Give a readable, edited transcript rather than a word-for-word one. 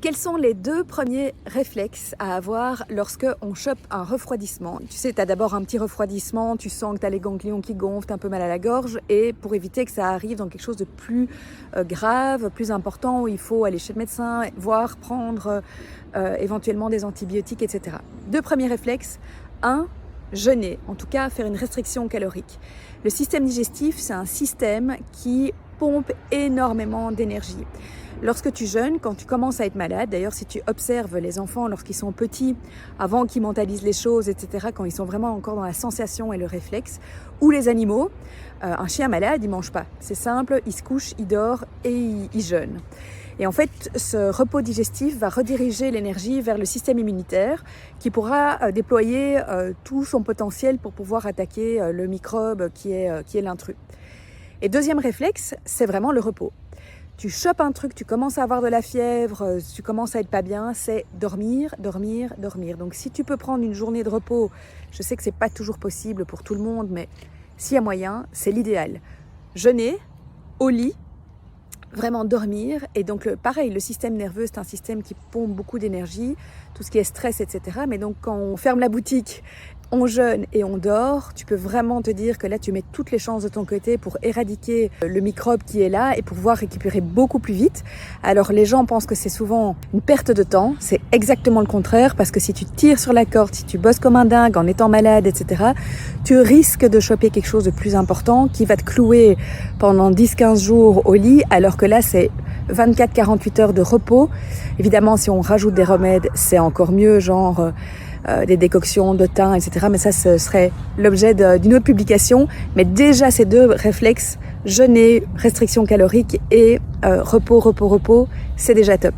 Quels sont les deux premiers réflexes à avoir lorsque on chope un refroidissement? Tu sais, tu as d'abord un petit refroidissement, tu sens que tu as les ganglions qui gonflent, tu as un peu mal à la gorge, et pour éviter que ça arrive dans quelque chose de plus grave, plus important, où il faut aller chez le médecin, voire prendre éventuellement des antibiotiques, etc. Deux premiers réflexes. Un, jeûner, en tout cas faire une restriction calorique. Le système digestif, c'est un système qui pompe énormément d'énergie. Lorsque tu jeûnes, quand tu commences à être malade, d'ailleurs si tu observes les enfants lorsqu'ils sont petits, avant qu'ils mentalisent les choses, etc., quand ils sont vraiment encore dans la sensation et le réflexe, ou les animaux, un chien malade, il ne mange pas. C'est simple, il se couche, il dort et il jeûne. Et en fait, ce repos digestif va rediriger l'énergie vers le système immunitaire qui pourra déployer tout son potentiel pour pouvoir attaquer le microbe qui est l'intrus. Et deuxième réflexe, c'est vraiment le repos. Tu chopes un truc, tu commences à avoir de la fièvre, tu commences à être pas bien, c'est dormir, dormir, dormir. Donc si tu peux prendre une journée de repos, je sais que c'est pas toujours possible pour tout le monde, mais s'il y a moyen, c'est l'idéal. Jeûner, au lit, vraiment dormir. Et donc pareil, le système nerveux, c'est un système qui pompe beaucoup d'énergie, tout ce qui est stress, etc. Mais donc quand on ferme la boutique, on jeûne et on dort, tu peux vraiment te dire que là tu mets toutes les chances de ton côté pour éradiquer le microbe qui est là et pour pouvoir récupérer beaucoup plus vite. Alors les gens pensent que c'est souvent une perte de temps, c'est exactement le contraire, parce que si tu tires sur la corde, si tu bosses comme un dingue en étant malade, etc., tu risques de choper quelque chose de plus important qui va te clouer pendant 10-15 jours au lit, alors que là c'est 24-48 heures de repos. Évidemment, si on rajoute des remèdes, c'est encore mieux, genre des décoctions de thym, etc. Mais ça, ce serait l'objet d'une autre publication. Mais déjà, ces deux réflexes, jeûner, restriction calorique et repos, repos, repos, c'est déjà top.